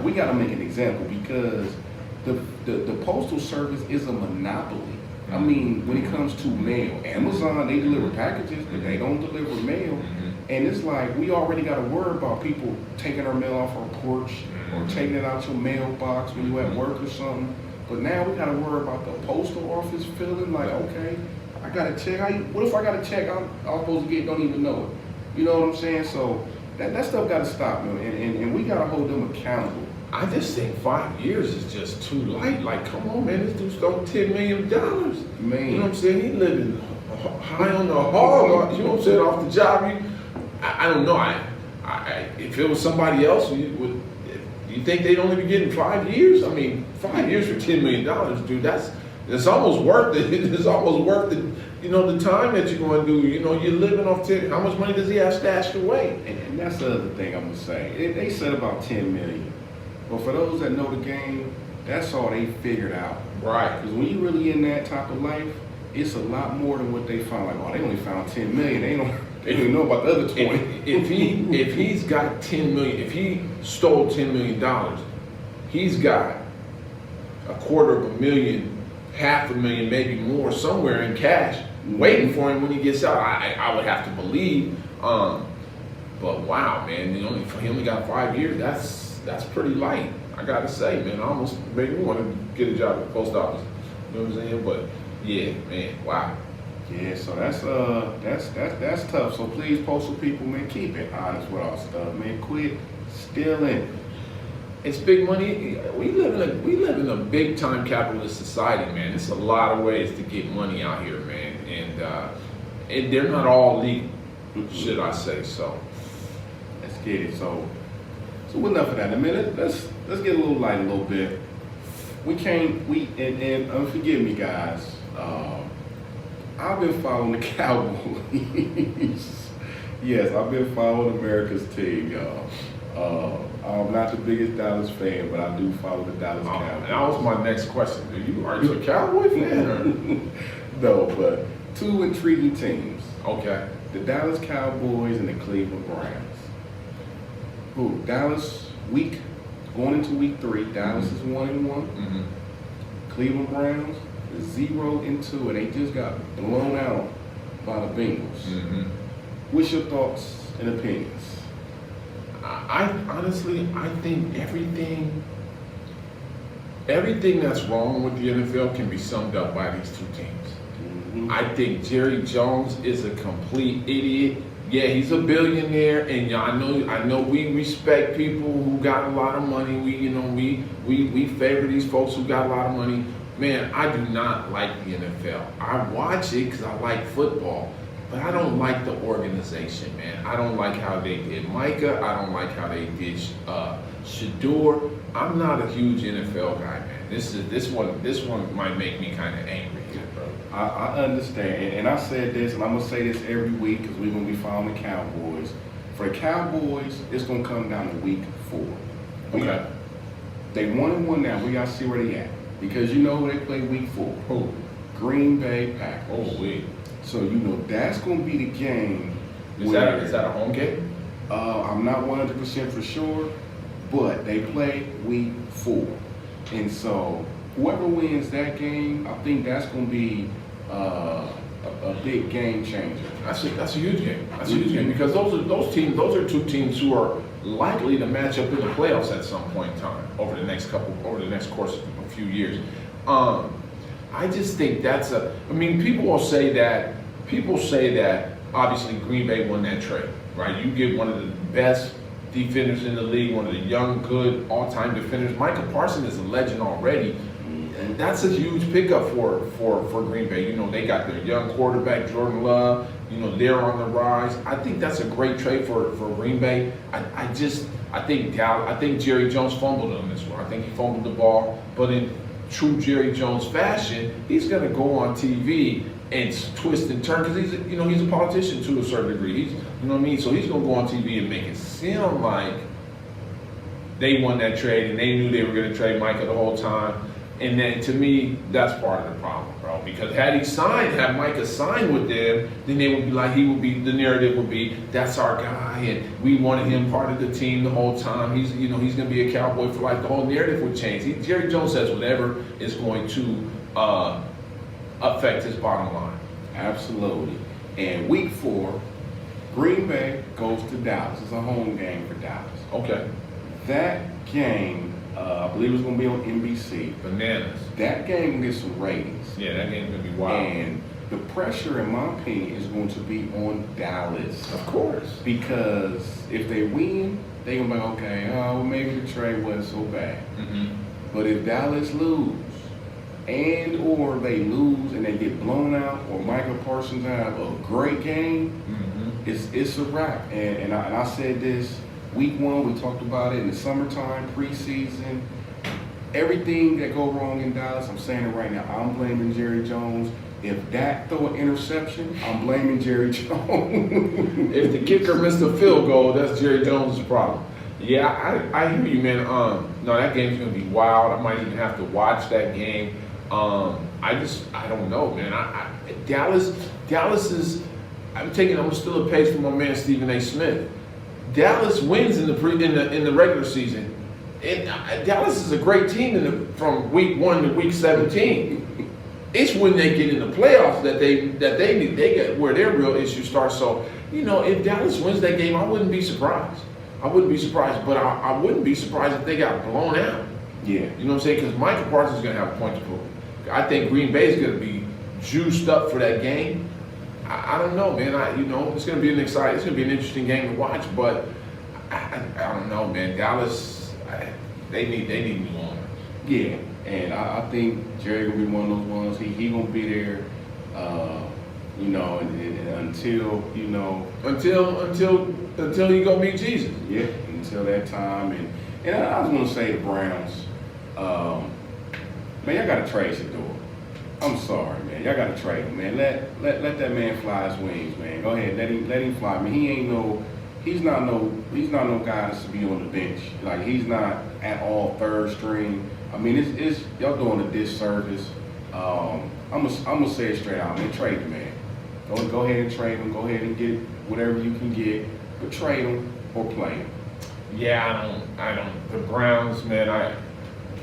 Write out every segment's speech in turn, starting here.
We got to make an example because the postal service is a monopoly. I mean, when it comes to mail, Amazon, they deliver packages, but they don't deliver mail. And it's like, we already got to worry about people taking our mail off our porch or taking it out your mailbox when you at work or something. But now we got to worry about the postal office feeling like, okay, I got to check. What if I got to check I'm supposed to get, don't even know it? You know what I'm saying? So that stuff got to stop, man. And we got to hold them accountable. I just think 5 years is just too light. Like, come on, man, this dude's got $10 million. Man. You know what I'm saying? He living high on the hog. You know what I'm saying? Off the job. I don't know. If it was somebody else, you think they'd only be getting 5 years? I mean, 5 years for $10 million, dude. It's almost worth it. It's almost worth it. You know, the time that you're going to do. You know, you're living off 10. How much money does he have stashed away? And that's the other thing I'm gonna say. They said about 10 million. But for those that know the game, that's all they figured out. Right. Because when you really in that type of life, it's a lot more than what they found. Like, oh, they only found 10 million. They don't even know about the other 20. If he's got 10 million, if he stole $10 million, he's got $250,000, $500,000, maybe more somewhere in cash waiting for him when he gets out. I would have to believe. But wow, man, he only got 5 years. That's pretty light, I gotta say, man. I almost made me want to get a job at the post office. You know what I'm saying? But yeah, man, wow. Yeah, so that's tough. So please, postal people, man, keep it honest with our stuff, man. Quit stealing. It's big money. We live in a big time capitalist society, man. It's a lot of ways to get money out here, man, and they're not all legal, should I say so? Let's get it. So enough of that. In a minute, let's get a little light a little bit. And forgive me, guys. I've been following the Cowboys. Yes, I've been following America's team, y'all. I'm not the biggest Dallas fan, but I do follow the Dallas Cowboys. That was my next question. Are you a Cowboy fan? No, but two intriguing teams. Okay. The Dallas Cowboys and the Cleveland Browns. Dallas going into week 3, Dallas is 1-1. Cleveland Browns is 0-2, and they just got blown out by the Bengals. What's your thoughts and opinions? I honestly think everything that's wrong with the NFL can be summed up by these two teams. I think Jerry Jones is a complete idiot. Yeah, he's a billionaire, and I know we respect people who got a lot of money. We favor these folks who got a lot of money. Man, I do not like the NFL. I watch it because I like football, but I don't like the organization, man. I don't like how they did Micah. I don't like how they did Shador. I'm not a huge NFL guy, man. This one might make me kind of angry here, bro. I understand, and I said this, and I'm gonna say this every week because we're gonna be following the Cowboys. For the Cowboys, it's gonna come down to week 4. Okay. They 1-1 now. We gotta see where they at because you know who they play week 4. Who? Green Bay Packers. Oh, wait. So you know that's gonna be the game. Is that a home game? I'm not 100% for sure, but they play week 4, and so whoever wins that game, I think that's gonna be a big game changer. That's a huge game. That's a huge game because those are two teams who are likely to match up in the playoffs at some point in time over the next course of a few years. I just think people say that obviously Green Bay won that trade, right? You get one of the best defenders in the league, one of the young, good, all-time defenders. Micah Parsons is a legend already. And that's a huge pickup for Green Bay. You know, they got their young quarterback, Jordan Love. You know, they're on the rise. I think that's a great trade for Green Bay. I think Jerry Jones fumbled on this one. I think he fumbled the ball, but in true Jerry Jones fashion, he's going to go on TV and twist and turn because he's a politician to a certain degree. You know what I mean? So he's going to go on TV and make it seem like they won that trade and they knew they were going to trade Micah the whole time. And then to me, that's part of the problem, bro. Because had Micah signed with them, then they would be like, the narrative would be, that's our guy, and we wanted him part of the team the whole time. He's gonna be a Cowboy for life. The whole narrative would change. Jerry Jones says whatever is going to affect his bottom line. Absolutely. And week 4, Green Bay goes to Dallas. It's a home game for Dallas. Okay. That game, I believe it's going to be on NBC. Bananas. That game will get some ratings. Yeah, that game's going to be wild. And the pressure, in my opinion, is going to be on Dallas. Of course. Because if they win, they're going to be like, okay, well, maybe the trade wasn't so bad. Mm-hmm. But if Dallas lose, or they lose and they get blown out, or Michael Parsons have a great game, it's a wrap. And I said this week 1, we talked about it in the summertime, preseason. Everything that go wrong in Dallas, I'm saying it right now, I'm blaming Jerry Jones. If Dak throw an interception, I'm blaming Jerry Jones. If the kicker missed a field goal, that's Jerry Jones' problem. Yeah, I hear you, man. No, that game's going to be wild. I might even have to watch that game. I don't know, man. Dallas is. I'm gonna steal a page from my man Stephen A. Smith. Dallas wins in the regular season. Dallas is a great team from week 1 to week 17. It's when they get in the playoffs that they get where their real issues start. So if Dallas wins that game, I wouldn't be surprised. But I wouldn't be surprised if they got blown out. Yeah. You know what I'm saying? Because Michael Parsons is going to have a point to prove. I think Green Bay is going to be juiced up for that game. I don't know, man. It's going to be it's going to be an interesting game to watch. But I don't know, man. Dallas, they need new owners. Yeah, and I think Jerry gonna be one of those ones. He gonna be there, until he go meet Jesus. Yeah, until that time. And I was gonna say the Browns. Man, y'all gotta trade Shador. I'm sorry, man. Y'all gotta trade him, man. Let that man fly his wings, man. Go ahead, let him fly. I mean, he's not no guy that's to be on the bench. Like, he's not at all third string. I mean, it's y'all doing a disservice. I'm gonna say it straight out, man. Trade the man. Go ahead and trade him. Go ahead and get whatever you can get, but trade him or play him. Yeah, I don't. The Browns, man.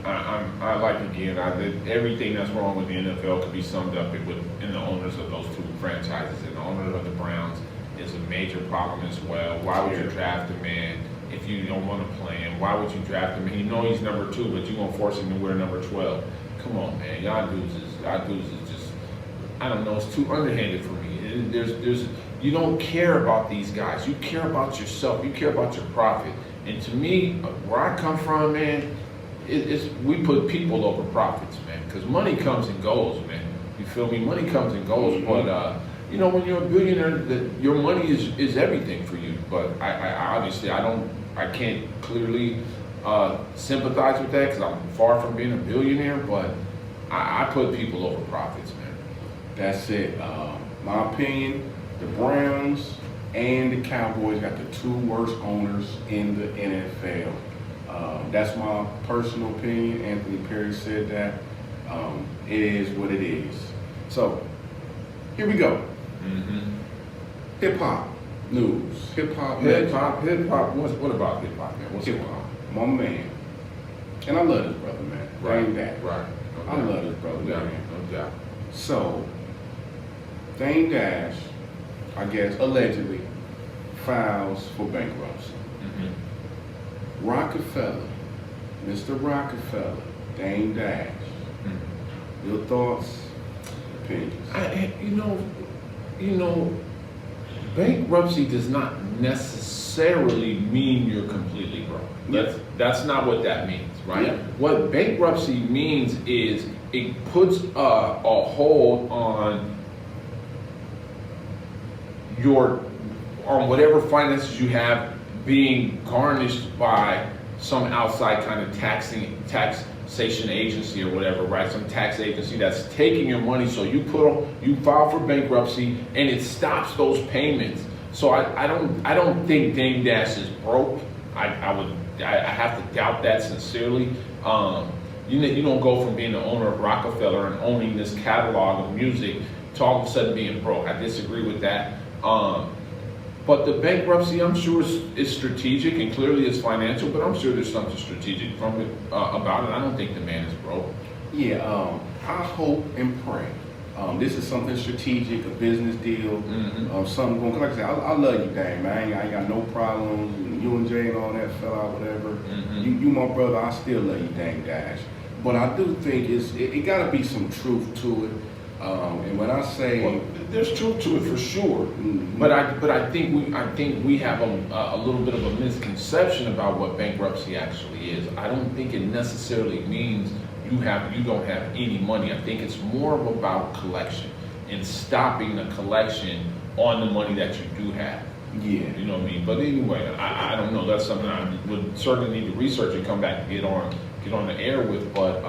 I like again. Everything that's wrong with the NFL could be summed up in the owners of those two franchises, and the owner of the Browns is a major problem as well. Why would you draft a man if you don't want to play him? Why would you draft him? You know he's number 2, but you're gonna force him to wear number 12. Come on, man. Y'all dudes is just, I don't know. It's too underhanded for me. You don't care about these guys. You care about yourself. You care about your profit. And to me, where I come from, man, we put people over profits, man. Because money comes and goes, man. You feel me? Money comes and goes, Mm-hmm. but when you're a billionaire, your money is everything for you. But I obviously I can't clearly sympathize with that because I'm far from being a billionaire. But I put people over profits, man. That's it. My opinion: the Browns and the Cowboys got the 2 worst owners in the NFL. That's my personal opinion. Anthony Perry said that. It is what it is. So here we go. Mm-hmm. Hip hop news. Hip hop. What about hip hop, man? What's Hip going hop. on? My man. And I love this brother, man. Dame Dash. Right. I love this brother, No doubt. man. No doubt. So, Dame Dash, I guess, allegedly files for bankruptcy. Mm-hmm. Rockefeller, Mr. Rockefeller, Dame Dash. Mm-hmm. Your thoughts, opinions? Bankruptcy does not necessarily mean you're completely broke. That's not what that means, right? Yeah. What bankruptcy means is it puts a hold on whatever finances you have being garnished by some outside kind of taxation agency or whatever, right? Some tax agency that's taking your money. So you file for bankruptcy and it stops those payments. So I don't think Dame Dash is broke. I have to doubt that sincerely. You don't go from being the owner of Rockefeller and owning this catalog of music to all of a sudden being broke. I disagree with that. But the bankruptcy, I'm sure, is strategic, and clearly it's financial, but I'm sure there's something strategic from it about it. I don't think the man is broke. Yeah, I hope and pray. This is something strategic, a business deal, something going. Cause like I said, I love you, Dang, man. I ain't got no problems. You and Jay and all that fell out, whatever. You my brother. I still love you, Dang Dash. But I do think it got to be some truth to it. And when I say, well, there's truth to it for sure, but I think we have a little bit of a misconception about what bankruptcy actually is. I don't think it necessarily means you don't have any money. I think it's more about collection and stopping the collection on the money that you do have. Yeah, you know what I mean. But anyway, I don't know. That's something I would certainly need to research and come back and get on the air with. But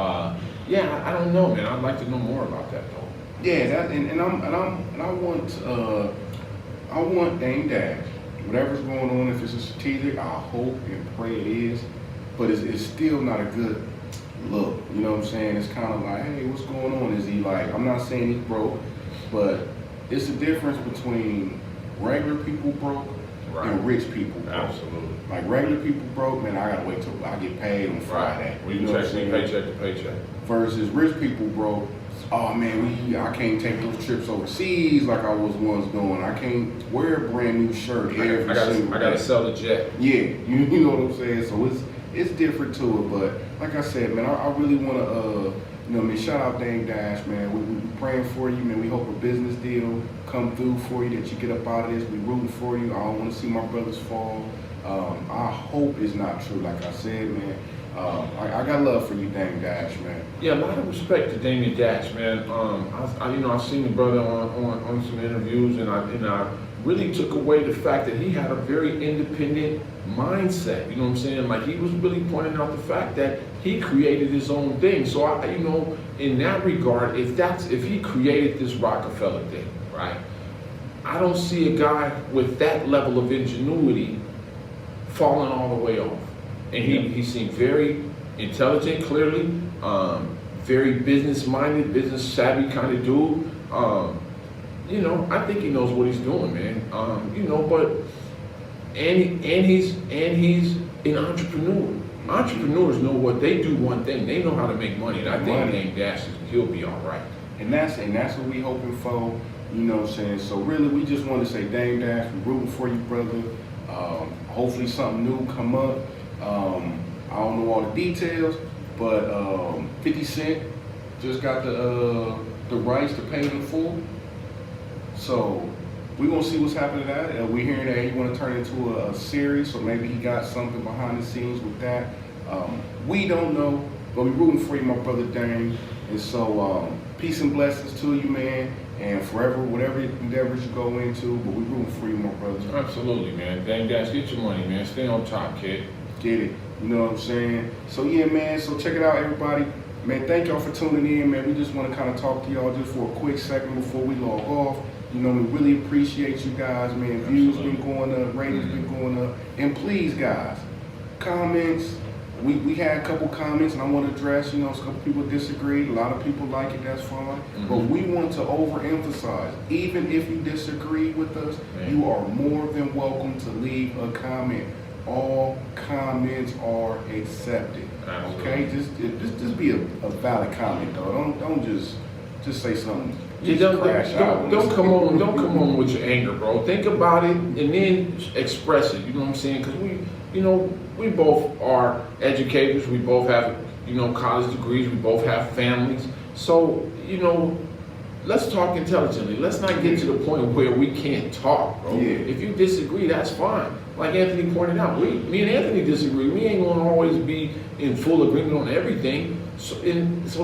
yeah, I don't know, man. I'd like to know more about that though. Yeah, I want Dame Dash. Whatever's going on, if it's a strategic, I hope and pray it is. But it's still not a good look. You know what I'm saying? It's kind of like, hey, what's going on? Is he like? I'm not saying he's broke, but it's a difference between regular people broke and rich people broke. Absolutely. Like regular people broke, man, I gotta wait till I get paid on Friday. Right. You know what I'm saying? Paycheck to paycheck. Versus rich people broke. Oh man, I can't take those trips overseas like I was once doing. I can't wear a brand new shirt every single day. I gotta sell the jet. Yeah, you know what I'm saying? So it's different to it, but like I said, man, I really want to, you know, shout out Dame Dash, man. We praying for you, man. We hope a business deal come through for you, that you get up out of this. We rooting for you. I don't want to see my brothers fall. I hope it's not true, like I said, man. I got love for you, Dame Dash, man. Yeah, a lot of respect to Damian Dash, man. I've seen the brother on some interviews, and I really took away the fact that he had a very independent mindset. You know what I'm saying? Like, he was really pointing out the fact that he created his own thing. So you know, in that regard, if he created this Rockefeller thing, right? I don't see a guy with that level of ingenuity falling all the way off. And he seemed very intelligent, clearly, very business-minded, business-savvy kind of dude. You know, I think he knows what he's doing, man. You know, but and he's an entrepreneur. Entrepreneurs know what they do. One thing, they know how to make money. And I think Dame Dash, he'll be all right. And that's what we hoping for. You know what I'm saying? So really, we just want to say, Dame Dash, we're rooting for you, brother. Hopefully something new come up. I don't know all the details, but 50 Cent just got the rights to pay in full. So we're gonna see what's happening to that. We're hearing that he want to turn it into a series, so maybe he got something behind the scenes with that. We don't know, but we're rooting for you, my brother Dame. And so peace and blessings to you, man. And forever, whatever endeavors you go into, but we're rooting for you, my brother. Absolutely, man. Dame Dash, get your money, man. Stay on top, kid. Get it. You know what I'm saying? So yeah, man, so check it out, everybody. Man, thank y'all for tuning in, man. We just want to kind of talk to y'all just for a quick second before we log off. You know, we really appreciate you guys, man. Views been going up, ratings been going up. And please, guys, comments. We had a couple comments, and I want to address, you know, a couple people disagreed. A lot of people like it, that's fine. But we want to overemphasize, even if you disagree with us, you are more than welcome to leave a comment. All comments are accepted. Okay, just be a valid comment, though. Don't just say something. Don't come on with your anger, bro. Think about it and then express it. You know what I'm saying? Because we both are educators. We both have, college degrees. We both have families. So, let's talk intelligently. Let's not get to the point where we can't talk, bro. Yeah. If you disagree, that's fine. Like Anthony pointed out, me and Anthony disagree. We ain't gonna always be in full agreement on everything. So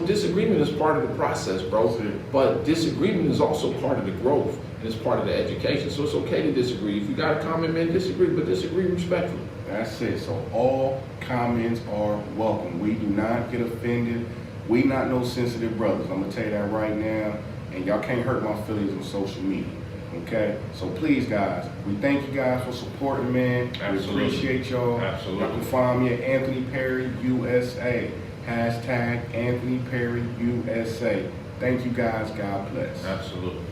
disagreement is part of the process, bro. But disagreement is also part of the growth, and it's part of the education. So it's okay to disagree. If you got a comment, man, disagree, but disagree respectfully. That's it. So all comments are welcome. We do not get offended. We not no sensitive brothers. I'm gonna tell you that right now. And y'all can't hurt my feelings on social media. Okay? So please, guys, we thank you guys for supporting, man. Absolutely. We appreciate y'all. Absolutely. Y'all can find me at Anthony Perry USA. Hashtag Anthony Perry USA. Thank you guys. God bless. Absolutely.